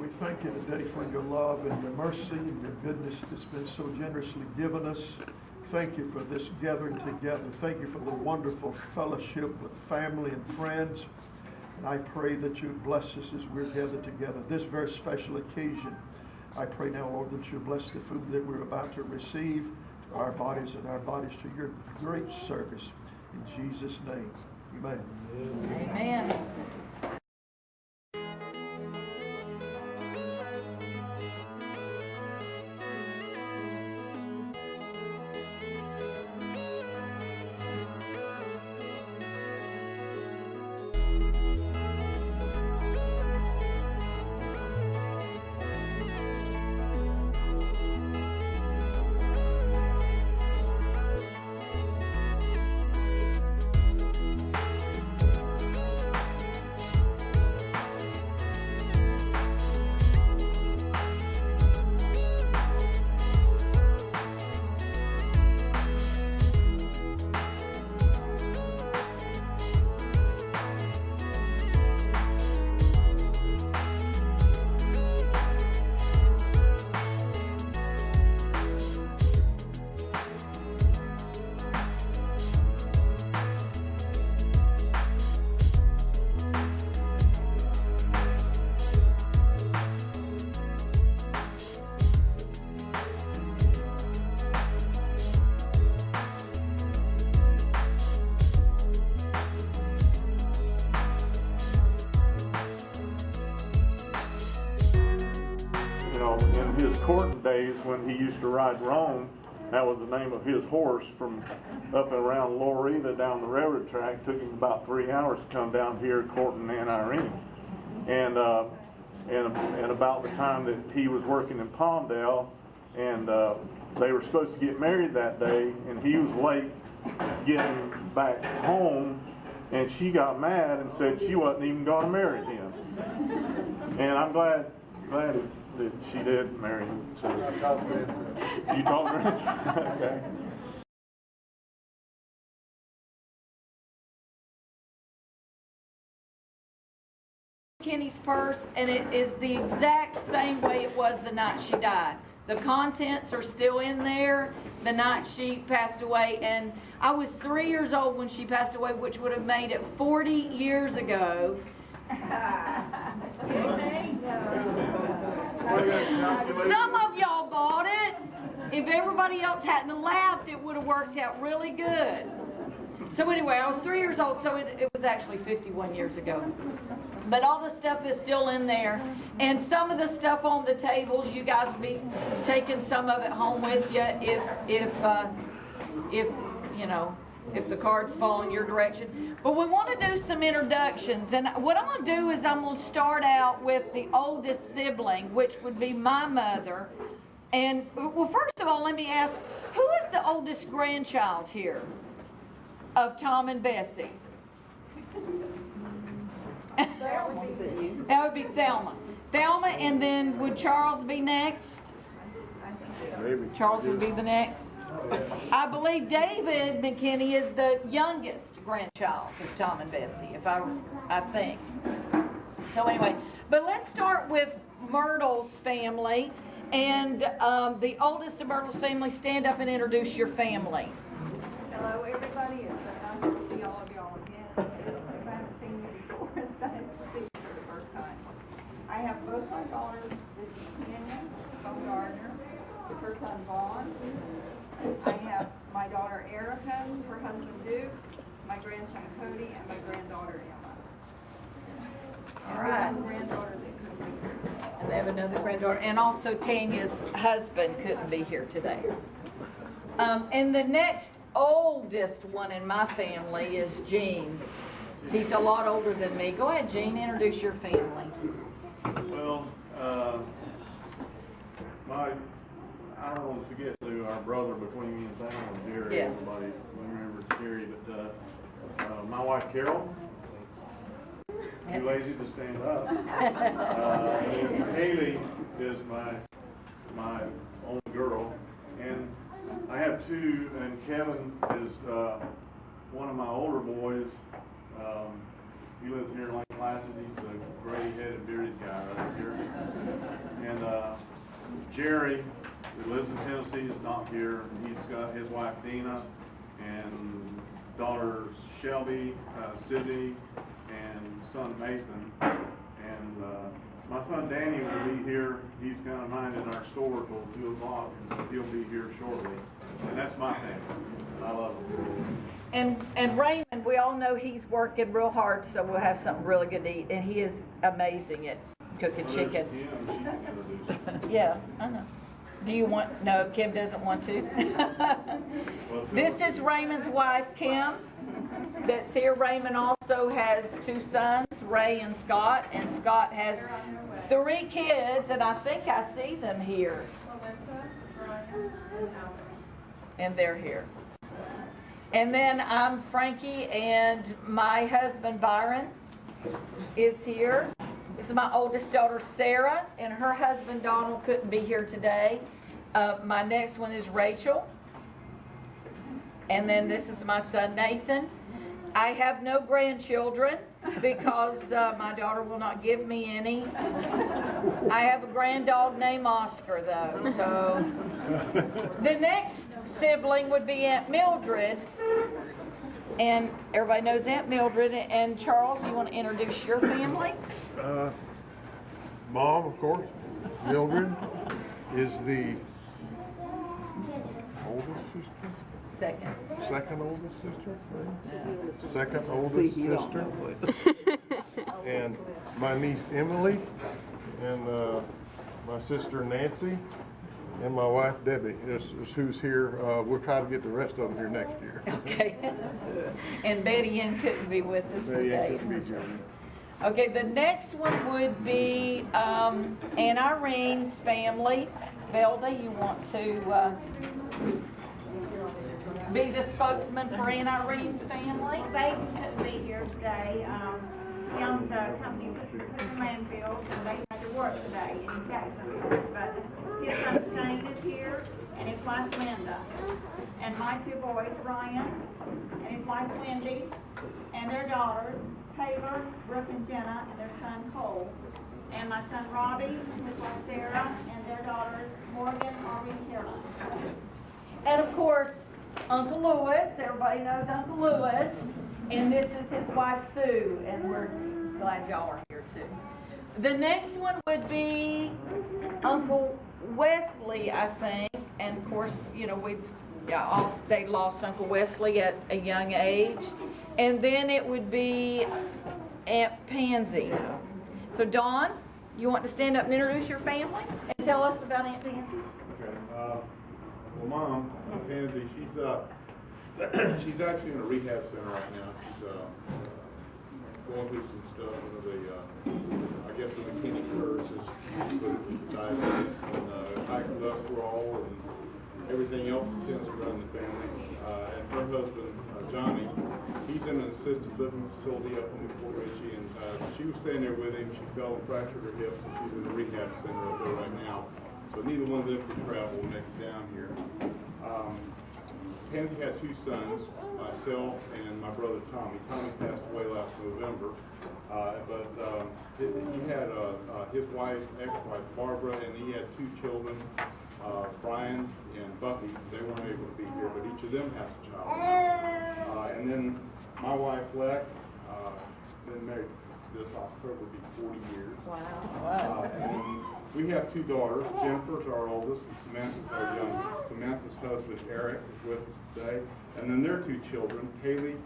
we thank you today for your love and your mercy and your goodness that's been so generously given us. Thank you for this gathering together. Thank you for the wonderful fellowship with family and friends. And I pray that you bless us as we're gathered together. This very special occasion, I pray now, Lord, that you bless the food that we're about to receive to our bodies and our bodies to your great service. In Jesus' name, amen. Amen. In his courting days, when he used to ride Rome, that was the name of his horse, from up and around Loretta down the railroad track. Took him about 3 hours to come down here courting Aunt Irene. And about the time that he was working in Palmdale, and they were supposed to get married that day, and he was late getting back home, and she got mad and said she wasn't even going to marry him. And I'm glad that she did marry him. So you talked to her? Okay. McKinnie's purse, and it is the exact same way it was the night she died. The contents are still in there the night she passed away, and I was 3 years old when she passed away, which would have made it 40 years ago. Some of y'all bought it. If everybody else hadn't laughed, it would have worked out really good. So anyway, I was 3 years old, so it was actually 51 years ago. But all the stuff is still in there. And some of the stuff on the tables, you guys will be taking some of it home with you if the cards fall in your direction. But we want to do some introductions. And what I'm going to do is I'm going to start out with the oldest sibling, which would be my mother. And, well, first of all, let me ask, who is the oldest grandchild here of Tom and Bessie? That would be Thelma. Thelma, and then would Charles be next? Maybe. Charles would be the next. I believe David McKinnie is the youngest grandchild of Tom and Bessie, I think. So anyway, but let's start with Myrtle's family. And the oldest of Myrtle's family, stand up and introduce your family. Hello, everybody. It's nice to see all of y'all again. If I haven't seen you before, it's nice to see you for the first time. I have both my daughters. This is Kenya, Tom Gardner, her son Vaughn. I have my daughter Erica, her husband Duke, my grandson Cody, and my granddaughter Emma. All right. And granddaughter that couldn't be here. And they have another granddaughter. And also Tanya's husband couldn't be here today. And the next oldest one in my family is Gene. He's a lot older than me. Go ahead, Gene, introduce your family. Well, I don't want to forget our brother between me and Sam, Jerry. Yeah. Everybody remembers Jerry, but my wife Carol, too lazy to stand up. And Haley is my only girl, and I have two, and Kevin is one of my older boys. He lives here in Lake Placid. He's the gray-headed bearded guy right here. out here. He's got his wife Dina and daughters Shelby, Sydney, and son Mason. And my son Danny will be here. He's kind of minding our store till 2 o'clock, and so he'll be here shortly. And that's my family. I love them. And Raymond, we all know he's working real hard, so we'll have something really good to eat. And he is amazing at cooking chicken. Kim, she can introduce. Yeah, I know. Do you want, no, Kim doesn't want to. This is Raymond's wife, Kim, that's here. Raymond also has 2 sons, Ray and Scott has 3 kids, and I think I see them here. And they're here. And then I'm Frankie, and my husband Byron is here. This is my oldest daughter Sarah, and her husband Donald couldn't be here today. My next one is Rachel. And then this is my son Nathan. I have no grandchildren because my daughter will not give me any. I have a granddog named Oscar though. So the next sibling would be Aunt Mildred. And everybody knows Aunt Mildred. And Charles, you want to introduce your family? Mom, of course. Mildred is the oldest sister. Second oldest sister. Second oldest sister. And my niece Emily, and my sister Nancy, and my wife Debbie is who's here. We'll try to get the rest of them here next year. Okay. And Betty Ann couldn't be with us Betty today. Ann couldn't be here. Okay, the next one would be Aunt Irene's family. Velda, you want to be the spokesman for Aunt Irene's family? Baby couldn't be here today. He owns a company with landfills, and they had to work today in Jacksonville. But his son Shane is here, and his wife Linda. And my 2 boys, Ryan and his wife Wendy, and their daughters, Taylor, Brooke, and Jenna, and their son Cole. And my son Robbie, his wife Sarah, and their daughters Morgan, Aubrey, and Caroline. And of course, Uncle Lewis. Everybody knows Uncle Lewis. And this is his wife Sue, and we're glad y'all are here too. The next one would be Uncle Wesley, I think. And of course, you know, they lost Uncle Wesley at a young age. And then it would be Aunt Pansy. So Dawn, you want to stand up and introduce your family and tell us about Aunt Pansy? Okay. Well, Mom, Pansy, she's actually in a rehab center right now. She's going through some stuff with I guess the McKinnie curves is diabetes and high cholesterol and everything else that tends to run the family. And her husband, Johnny, he's in an assisted living facility up in Fort Ritchie, and she was staying there with him. She fell and fractured her hip, and she's in a rehab center up there right now. So neither one of them can travel and make it down here. Pansy had 2 sons, myself and my brother Tommy. Tommy passed away last November, but he had his wife, ex-wife Barbara, and he had 2 children, Brian and Buffy. They weren't able to be here, but each of them has a child. And then my wife, Lex, been married this October will be 40 years. Wow. And we have 2 daughters. Jennifer's our oldest, and Samantha's our youngest. Samantha's husband, Eric, is with us today. And then their 2 children, Haley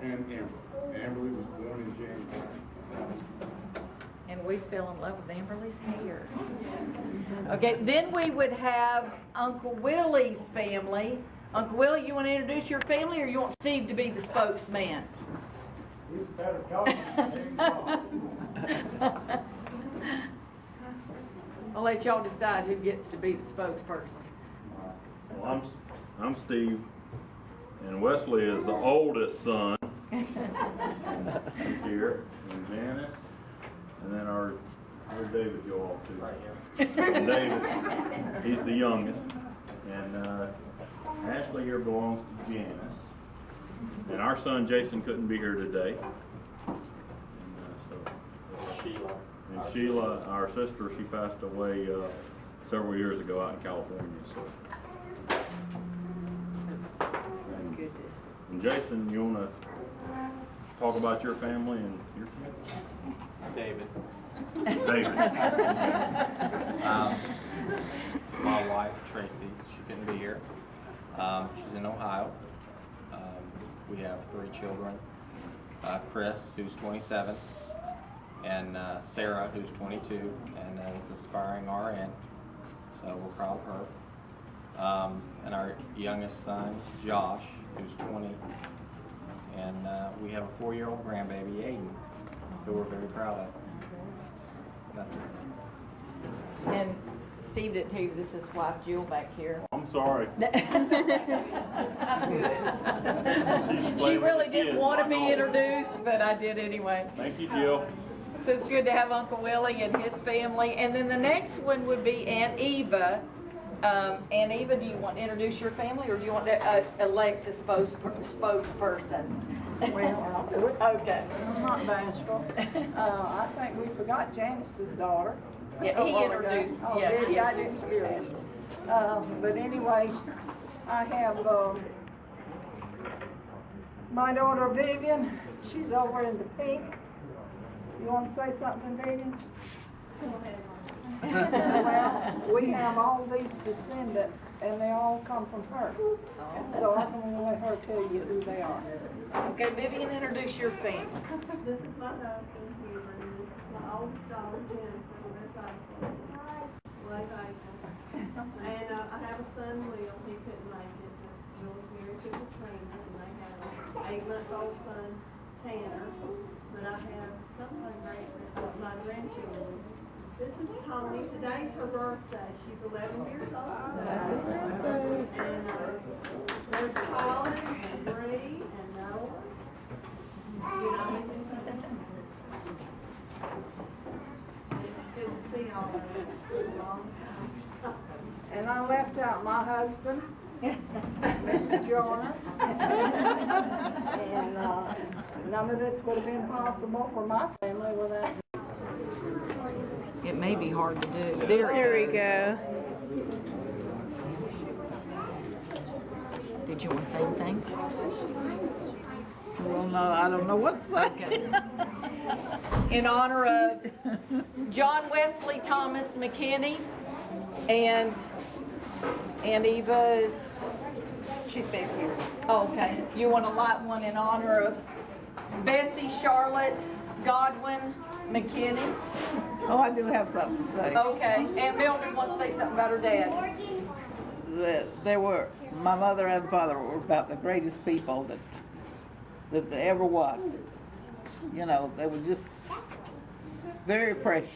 and Amber. Amberly was born in January. And we fell in love with Amberly's hair. Okay, then we would have Uncle Willie's family. Uncle Willie, you want to introduce your family, or you want Steve to be the spokesman? He's better talking. I'll let y'all decide who gets to be the spokesperson. Well, I'm Steve, and Wesley is the oldest son. He's here, and Janice, and then our David Joel too. And David, he's the youngest, and Ashley here belongs to Janice, and our son Jason couldn't be here today. And Sheila, our sister, she passed away several years ago out in California. So And Jason, you wanna talk about your family and your kids? David. David. My wife, Tracy, she couldn't be here. She's in Ohio. We have 3 children. Chris, who's 27, and Sarah, who's 22, and is aspiring RN, so we're proud of her. And our youngest son, Josh, who's 20, and we have a 4-year-old grandbaby, Aiden, who we're very proud of. That's it. And Steve didn't tell you this is wife Jill back here. I'm sorry. I'm good. She really didn't want to be introduced, but I did anyway. Thank you, Jill. So it's good to have Uncle Willie and his family. And then the next one would be Aunt Eva. Aunt Eva, do you want to introduce your family, or do you want to elect a spokesperson? Well, I'll do it. Okay. I'm not bashful. I think we forgot Janice's daughter. Yeah, he introduced. Oh, yeah, did he? I didn't hear it. But anyway, I have my daughter Vivian. She's over in the pink. You want to say something, Vivian? Well, we have all these descendants, and they all come from her. So I'm going to let her tell you who they are. Okay, Vivian, introduce your family. This is my husband, Hubert, and this is my oldest daughter, Jennifer, Lake April. And I have a son, Will. He couldn't make it, but Will was married to Katrina, and they have an 8-month-old son, Tanner. But I have something great for my grandchildren. This is Tony. Today's her birthday. She's 11 years old today. And there's Colin and Bree and Noah. You know, it's good to see all of them. It's a long time. And I left out my husband, Mr. Joyner. And none of this would have been possible for my family without. It may be hard to do. There we go. Did you want to say anything? Well, no, I don't know what to say. Okay. In honor of John Wesley Thomas McKinney and Eva's. She's back here. Oh, okay. You want to light one in honor of Bessie Charlotte Godwin McKinney? Oh, I do have something to say. Okay. And Mildred wants to say something about her dad. My mother and father were about the greatest people that there ever was. You know, they were just very precious.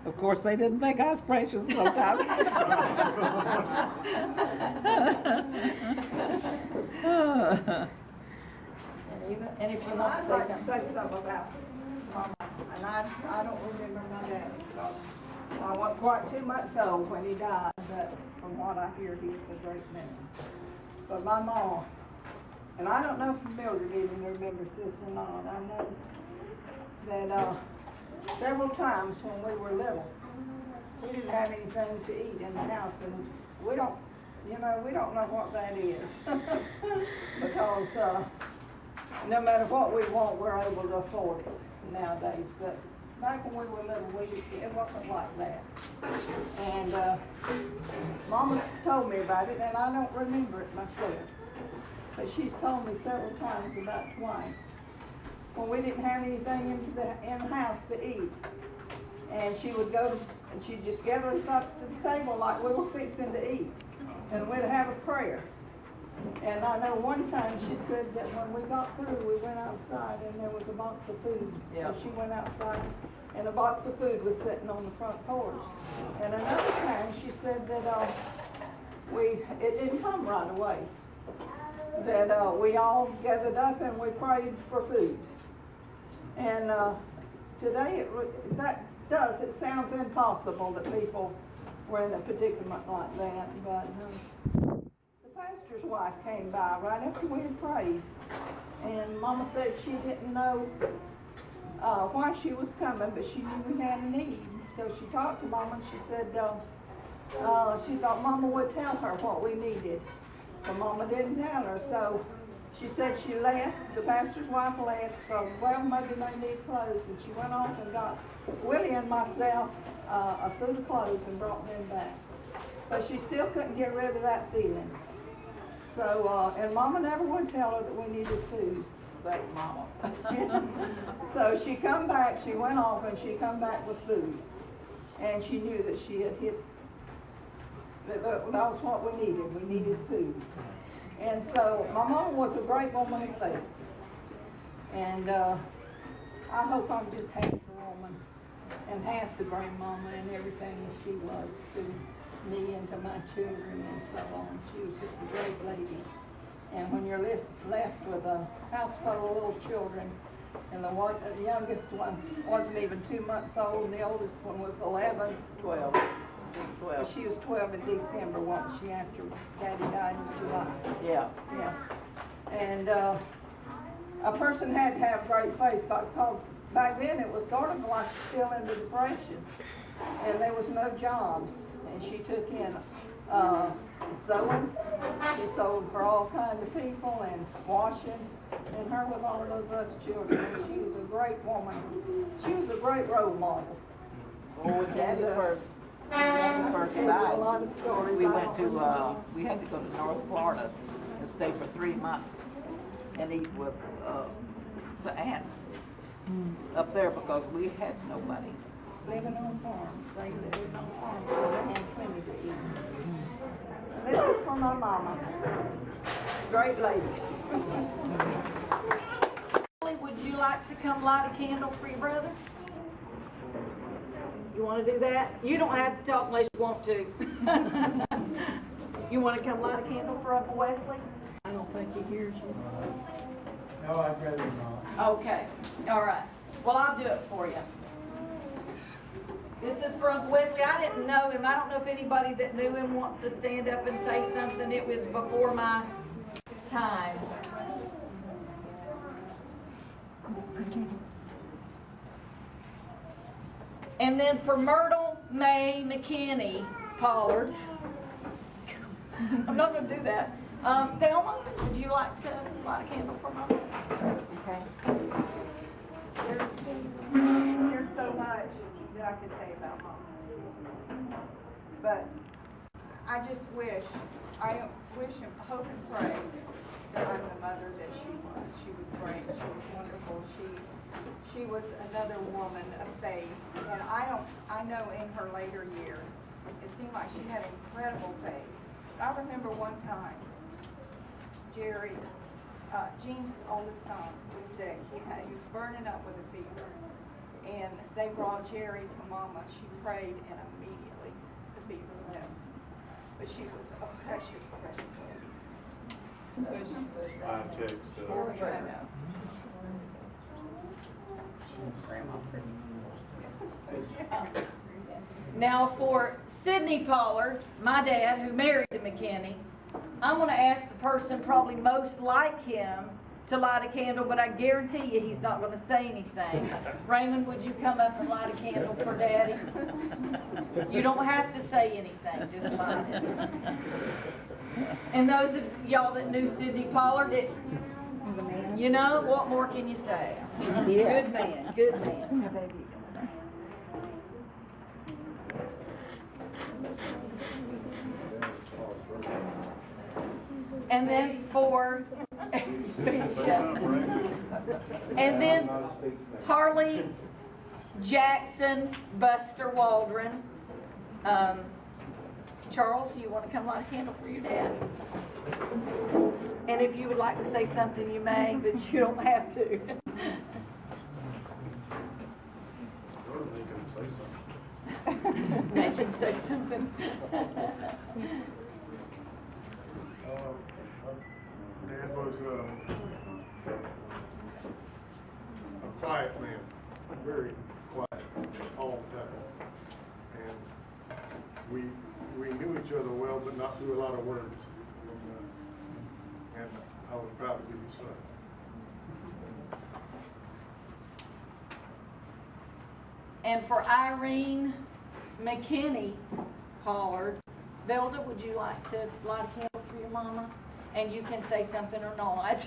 Of course, they didn't think I was precious sometimes. And if you want to say something. Say something about Mama. And I don't remember my dad because I wasn't quite 2 months old when he died, but from what I hear, he was a great man. But my mom, and I don't know if Mildred even remembers this or not, I know that several times when we were little, we didn't have anything to eat in the house, and we don't know what that is. Because no matter what we want, we're able to afford it nowadays. But back when we were little, it wasn't like that. And Mama told me about it, and I don't remember it myself. But she's told me several times, about twice, when we didn't have anything in the house to eat. And she would go and she'd just gather us up to the table like we were fixing to eat. And we'd have a prayer. And I know one time she said that when we got through, we went outside and there was a box of food. Yeah. And she went outside and a box of food was sitting on the front porch. And another time she said that it didn't come right away. That we all gathered up and we prayed for food. And today it sounds impossible that people were in a predicament like that. But the pastor's wife came by right after we had prayed, and Mama said she didn't know why she was coming, but she knew we had a need. So she talked to Mama and she said she thought Mama would tell her what we needed. But Mama didn't tell her, so she said she left, the pastor's wife left, so, well, maybe they need clothes, and she went off and got Willie and myself a suit of clothes and brought them back. But she still couldn't get rid of that feeling. So, and Mama never would tell her that we needed food. Great Mama. So she come back, she went off and she come back with food. And she knew that she had hit, that was what we needed. We needed food. And so my mama was a great woman of faith. And I hope I'm just half the woman and half the grandmama and everything that she was to me and to my children and so on. She was just a great lady. And when you're left with a house full of little children, and the youngest one wasn't even 2 months old, and the oldest one was 11, 12. But she was 12 in December, wasn't she, after Daddy died in July? Yeah. And a person had to have great faith, because back then it was sort of like still in the Depression, and there was no jobs. And she took in sewing. She sewed for all kinds of people and washings, and her with all of us children. And she was a great woman. She was a great role model. Oh, Daddy first died, a lot of stories. we went to, we had to go to North Florida and stay for 3 months and eat with the aunts up there because we had nobody. Living on farms. They lived on farms, so they had plenty to eat. This is for my mama. Great lady. Would you like to come light a candle for your brother? You want to do that? You don't have to talk unless you want to. You want to come light a candle for Uncle Wesley? I don't think he hears you. No, I'd rather not. Okay, all right. Well, I'll do it for you. This is for Uncle Wesley. I didn't know him. I don't know if anybody that knew him wants to stand up and say something. It was before my time. And then for Myrtle May McKinney Pollard. I'm not going to do that. Thelma, would you like to light a candle for Mama? Okay. There's so much that I could say about Mom. But I just wish and hope and pray that I'm the mother that she was. She was great. She was wonderful. She was another woman of faith. And I know in her later years, it seemed like she had incredible faith. I remember one time, Jerry, Jean's oldest son, was sick. He was burning up with a fever. And they brought Jerry to Mama. She prayed, and immediately the fever left. But she was a precious, precious lady. Now for Sidney Pollard, my dad, who married to McKinney, I'm going to ask the person probably most like him to light a candle, but I guarantee you he's not going to say anything. Raymond, would you come up and light a candle for Daddy? You don't have to say anything, just light it. And those of y'all that knew Sidney Pollard, you know, what more can you say? Yeah. Good man, good man. And then for and then Harley Jackson Buster Waldron. Charles, you want to come light a candle for your dad? And if you would like to say something, you may, but you don't have to. Make him say something. Dad was a quiet man, very quiet all the time. And we knew each other well, but not through a lot of words. And I was proud to be his son. And for Irene McKinney Pollard, Velda, would you like to light a candle for your mama? and you can say something or not.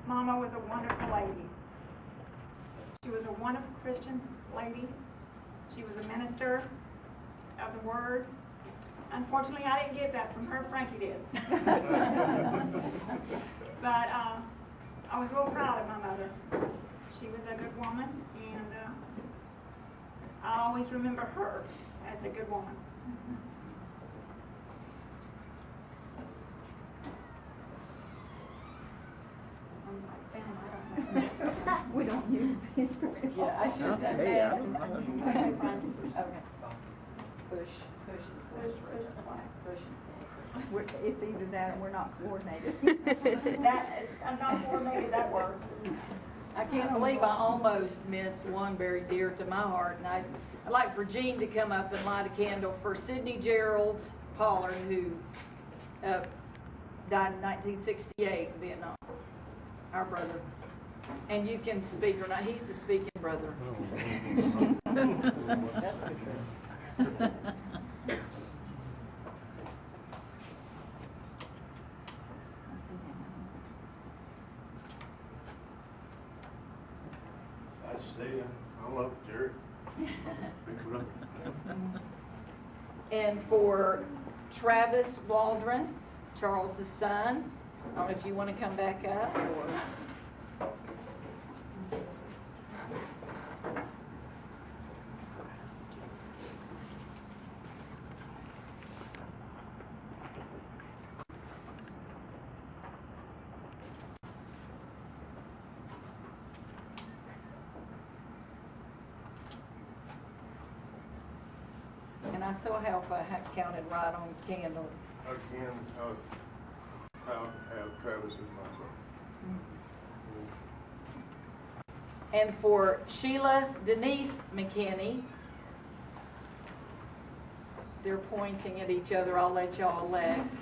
Mama was a wonderful lady. She was a wonderful Christian lady. She was a minister of the Word. Unfortunately, I didn't get that from her. Frankie did. But I was real proud of my mother. She was a good woman, and I'll always remember her as a good woman. We don't use these very often. Yeah, I should have done Okay, that. Okay, fine. Okay. Push. It's either that or we're not coordinated. I'm not coordinated, that works. I can't believe I almost missed one very dear to my heart, and I'd like for Jean to come up and light a candle for Sidney Gerald Pollard, who died in 1968 in Vietnam, our brother. And you can speak or not, he's the speaking brother. That's for sure. I see you. I love Jerry. Big brother. And for Travis Waldron, Charles's son, I don't know if you want to come back up or. And I so hope I had counted right on candles. Again, I'll have Travis as my son. And for Sheila Denise McKinney, they're pointing at each other. I'll let y'all elect.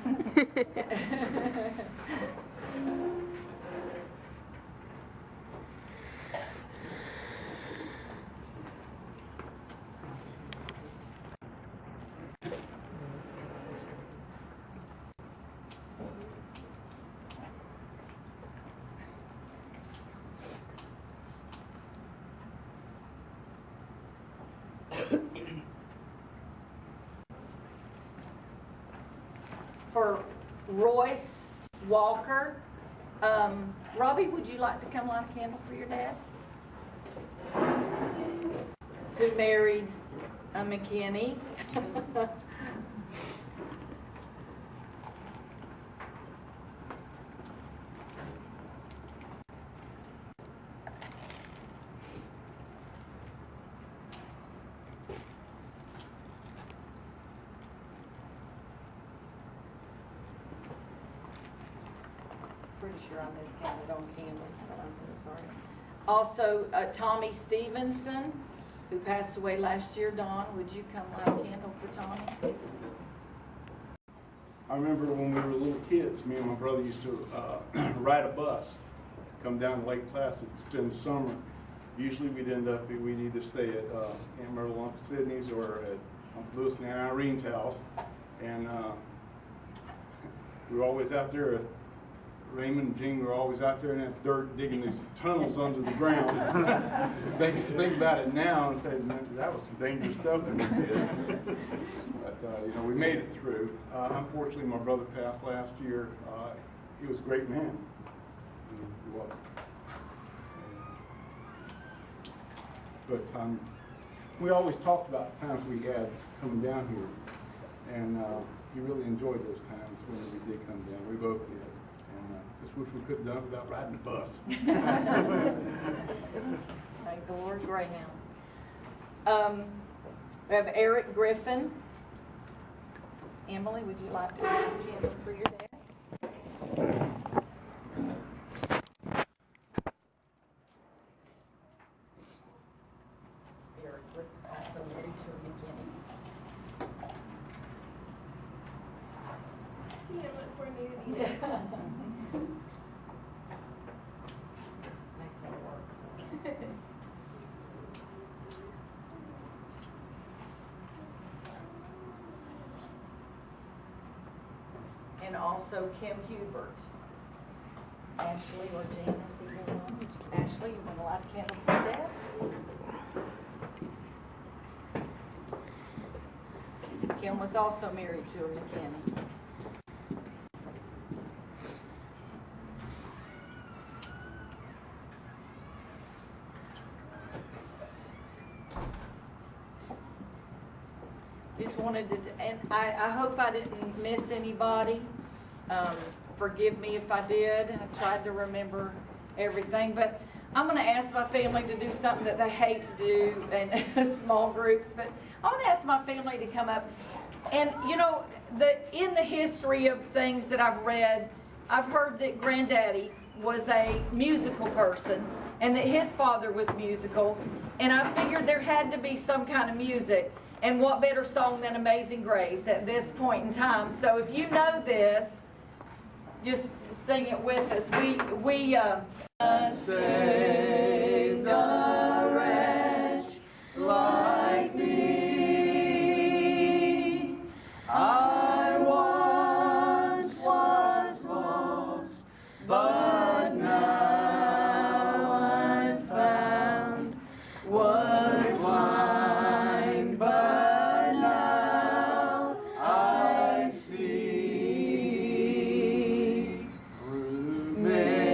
For Royce Walker, Robbie, would you like to come light a candle for your dad? Who married a McKinney. Pretty sure I miscounted on candles, but I'm so sorry. Also, Tommy Stevenson, who passed away last year. Don, would you come light a candle for Tommy? I remember when we were little kids, me and my brother used to ride a bus, come down to Lake Placid, spend the summer. Usually we'd either stay at Aunt Myrtle, Uncle Sidney's, or at Uncle Lewis and Aunt Irene's house. And we were always out there. Raymond and Jean were always out there in that dirt digging these tunnels under the ground. think about it now and say, that was some dangerous stuff that we did. But we made it through. Unfortunately, my brother passed last year. He was a great man. He was. But we always talked about the times we had coming down here, and he really enjoyed those times when we did come down. We both did. Just wish we could have done it without riding the bus. Thank the Lord, Greyhound. We have Eric Griffin. Emily, would you like to light a candle for your dad? Eric was also married to a McKinney. Yeah, but for me to be Yeah. And also Kim Hubert. Ashley or Janice, either one. Ashley, you want to light a candle for Dad? Kim was also married to a McKinnie. Just wanted to, and I hope I didn't miss anybody. Forgive me if I did. I tried to remember everything, but I'm going to ask my family to do something that they hate to do in small groups, but I want to ask my family to come up. And you know, in the history of things that I've read, I've heard that Granddaddy was a musical person and that his father was musical, and I figured there had to be some kind of music. And what better song than Amazing Grace at this point in time? So if you know this, just sing it with us. We saved a wretch like me. I once was lost, but now I'm found. Was blind, but now I see. Through many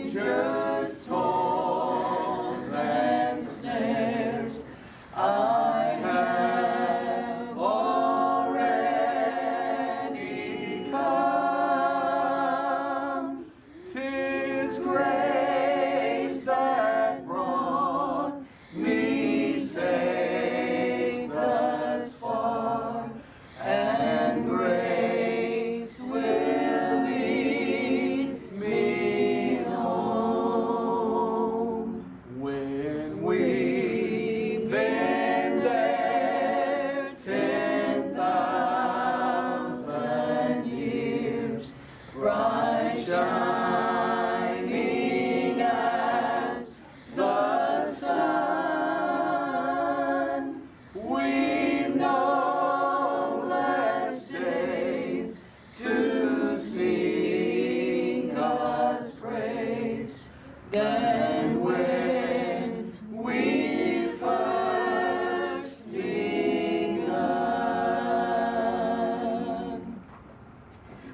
dangers, toils, and snares, I have already come. 'Tis grace that brought me safe thus far, and grace will lead me home. When we've been there 10,000 years, bright shining as the sun, we've no less days to sing God's praise than when we first begun.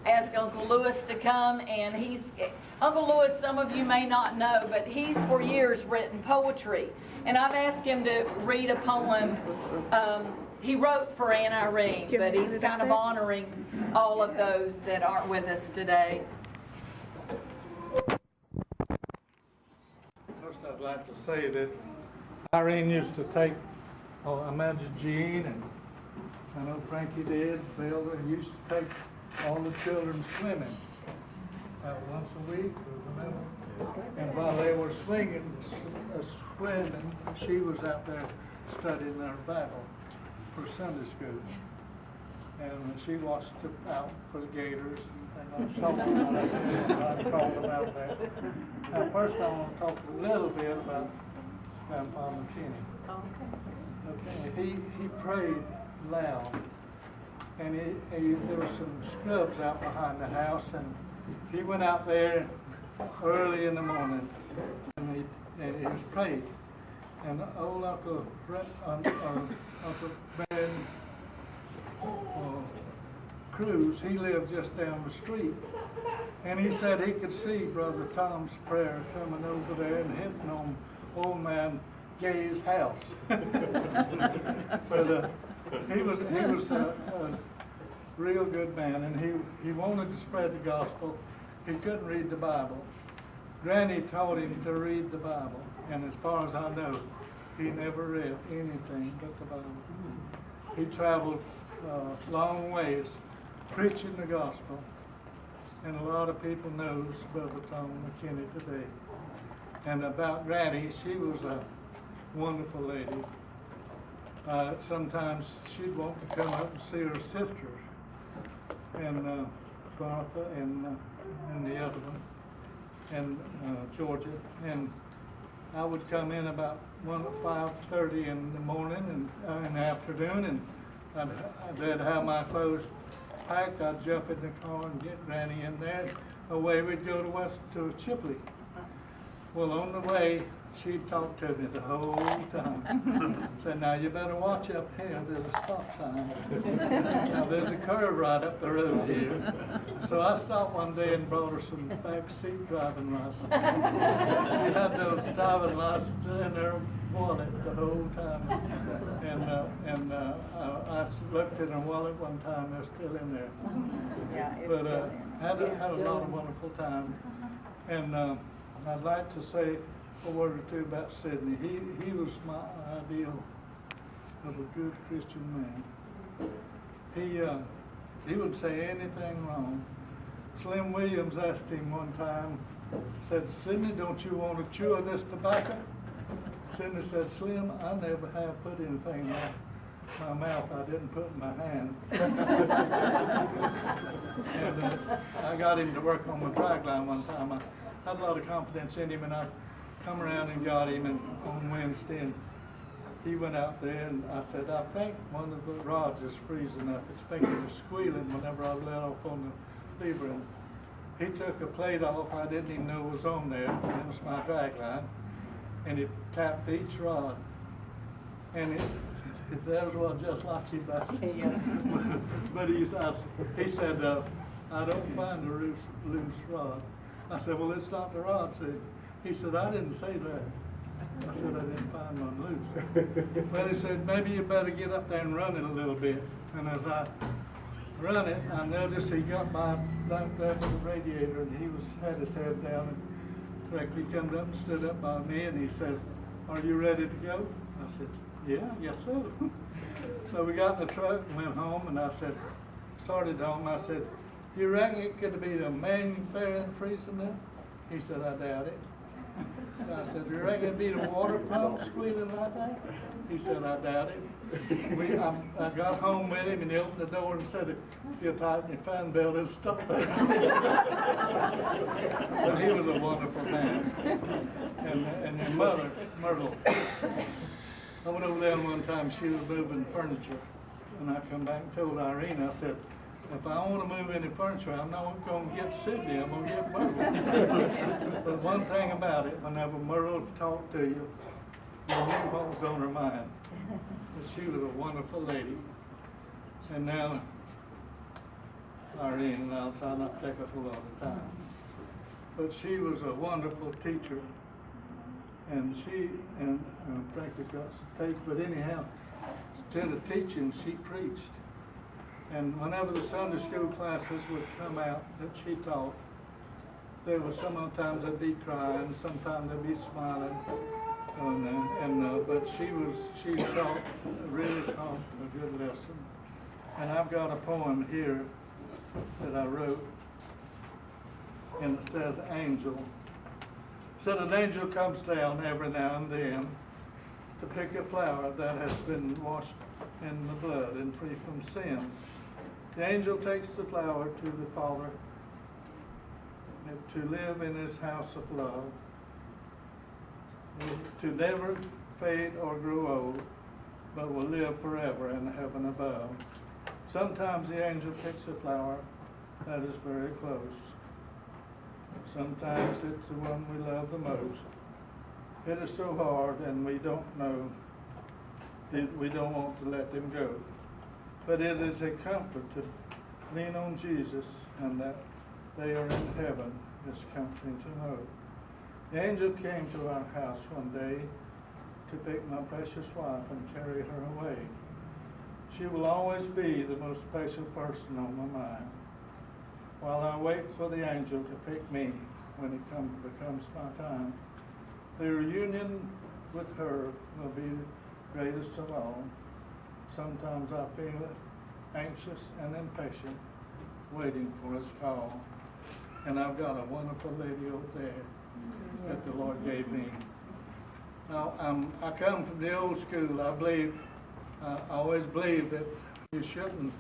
Ask Uncle Lewis to come, and Uncle Lewis, some of you may not know, but he's for years written poetry, and I've asked him to read a poem. He wrote for Aunt Irene, but he's kind of honoring all of those that aren't with us today. First, I'd like to say that Irene used to take, I imagine Jean, and I know Frankie did, Bill, and used to take all the children swimming once a week or whatever. And while they were swimming, she was out there studying their Bible for Sunday school. And she watched out for the gators and I was talking about that. I called about that. Now, first I want to talk a little bit about Grandpa McKinnie. Okay. He prayed loud, and there were some scrubs out behind the house, and he went out there early in the morning, and he was praying. And old Uncle Ben Cruz, he lived just down the street, and he said he could see Brother Tom's prayer coming over there and hitting on old man Gay's house. But he was a real good man, and he wanted to spread the gospel. He couldn't read the Bible. Granny taught him to read the Bible, and as far as I know, he never read anything but the Bible. He traveled long ways preaching the gospel, and a lot of people knows Brother Tom McKinnie today. And about Granny, she was a wonderful lady. Sometimes she'd want to come up and see her sisters, and Martha and the other one. in Georgia, and I would come in about 5:30 in the morning and in the afternoon, and they'd have my clothes packed. I'd jump in the car and get Granny in there. Away we'd go to Chipley. Well, on the way, she'd talk to me the whole time. Said, now you better watch up here, there's a stop sign. Now there's a curve right up the road here. So I stopped one day and brought her some back seat driving license. She had those driving licenses in her wallet the whole time. And I looked in her wallet one time, they're still in there. Yeah, it's But still in. had a lot of wonderful time. And I'd like to say a word or two about Sidney. He was my ideal of a good Christian man. He would say anything wrong. Slim Williams asked him one time, said, Sidney, don't you want to chew this tobacco? Sidney said, Slim, I never have put anything in my mouth I didn't put in my hand. And I got him to work on my drag line one time. I had a lot of confidence in him, and I come around and got him on Wednesday, and he went out there, and I said, I think one of the rods is freezing up. It's thinking of squealing whenever I let off on the lever. And he took a plate off I didn't even know was on there, and it was my drag line, and he tapped each rod. And that was just like you back then. But he said, I don't find a loose rod. I said, well, it's not the rod. He said, I didn't say that. I said, I didn't find one loose. But he said, maybe you better get up there and run it a little bit. And as I run it, I noticed he got by right there to the radiator, and he had his head down, and directly come up and stood up by me, and he said, are you ready to go? I said, yeah, I guess so. So we got in the truck and went home, and I said, started home, I said, you reckon it could be the manufacturing freezing there? He said, I doubt it. I said, you reckon it'd be the water pump squealing like that? He said, I doubt it. I got home with him, and he opened the door and said, if you'll tighten your fan belt, it'll stop it. But he was a wonderful man. And his mother, Myrtle, I went over there one time, she was moving furniture, and I come back and told Irene, I said, if I want to move any furniture, I'm not going to get Sidney, I'm going to get Myrtle. But one thing about it, whenever Myrtle talked to you, you knew what was on her mind. But she was a wonderful lady. And now, Irene, and I'll try not to take up a lot of time, but she was a wonderful teacher. And Frankie got some tape, but anyhow, instead of teaching, she preached. And whenever the Sunday school classes would come out that she taught, there was sometimes they'd be crying, sometimes they'd be smiling, but she really taught a good lesson. And I've got a poem here that I wrote, and it says, Angel. It said, an angel comes down every now and then to pick a flower that has been washed in the blood and free from sin. The angel takes the flower to the Father to live in his house of love, to never fade or grow old, but will live forever in heaven above. Sometimes the angel picks a flower that is very close. Sometimes it's the one we love the most. It is so hard, and we don't know, we don't want to let them go. But it is a comfort to lean on Jesus, and that they are in heaven is comforting to know. The angel came to our house one day to pick my precious wife and carry her away. She will always be the most special person on my mind, while I wait for the angel to pick me when it becomes my time. The reunion with her will be the greatest of all. Sometimes I feel anxious and impatient, waiting for his call. And I've got a wonderful lady over there that the Lord gave me. Now, I come from the old school. I always believed that you shouldn't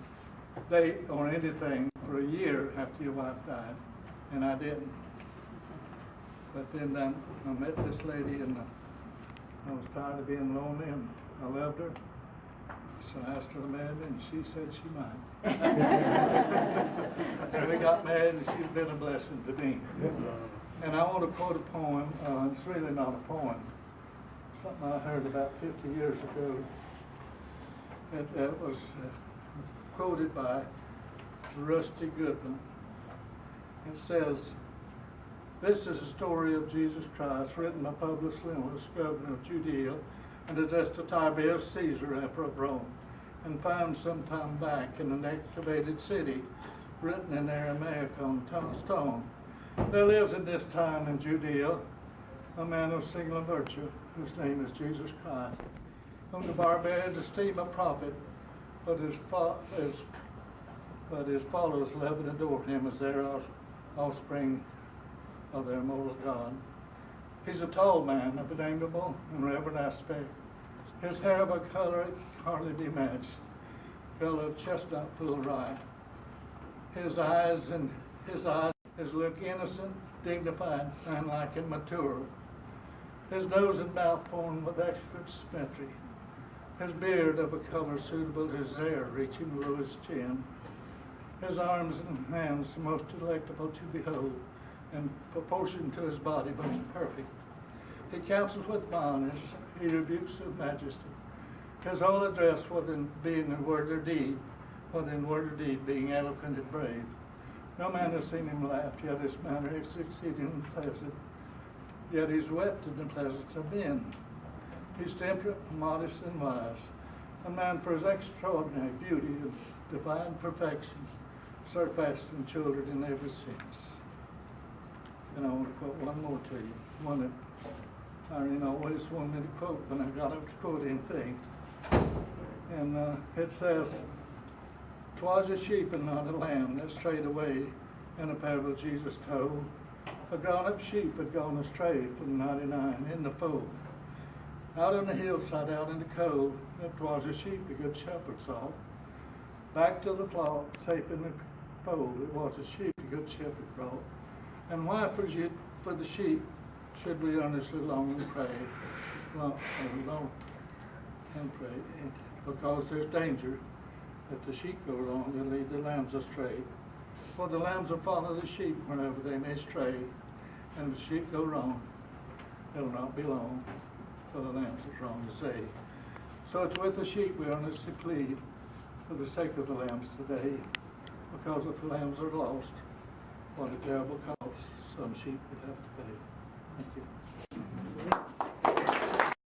date or anything for a year after your wife died, and I didn't. But then I met this lady, and I was tired of being lonely, and I loved her. So I asked her to marry me, and she said she might. And we got married, and she's been a blessing to me. And I want to quote a poem. It's really not a poem. Something I heard about 50 years ago. It was quoted by Rusty Griffin. It says, "This is the story of Jesus Christ, written by Publius Lentulus, governor of Judea, and addressed to Tiberius Caesar, emperor of Rome, and found some time back in an excavated city, written in Aramaic on stone. There lives in this time in Judea a man of singular virtue, whose name is Jesus Christ, whom the barbarians esteem a prophet, but his followers love and adore him as their offspring of their immortal God. He's a tall man of an amiable and reverend aspect. His hair of a color hardly be matched, color of chestnut full ripe. His eyes look innocent, dignified, manlike, and mature. His nose and mouth formed with exquisite symmetry. His beard of a color suitable to his hair, reaching below his chin. His arms and hands most delectable to behold, and proportioned to his body most perfect. He counsels with mildness, he rebukes with majesty. His whole address, whether being in word or deed, being eloquent and brave. No man has seen him laugh, yet his manner is exceedingly pleasant. Yet he's wept in the pleasance of men. He's temperate, modest, and wise, a man for his extraordinary beauty and divine perfection, surpassing children in every sense." And I want to quote one more to you, one that Irene always wanted me to quote when I got up to quote anything. And it says, "'Twas a sheep and not a lamb that strayed away in a parable Jesus told. A grown-up sheep had gone astray from 99 in the fold. Out on the hillside, out in the cold, it was a sheep the good shepherd saw. Back to the flock, safe in the fold, it was a sheep the good shepherd brought. And why for the sheep should we earnestly long and pray, because there's danger that the sheep go wrong and lead the lambs astray. For the lambs will follow the sheep wherever they may stray, and the sheep go wrong, it'll not be long, for the lambs is wrong to say. So it's with the sheep we earnestly plead, for the sake of the lambs today, because if the lambs are lost, what a terrible cost some sheep would have to pay." Thank you.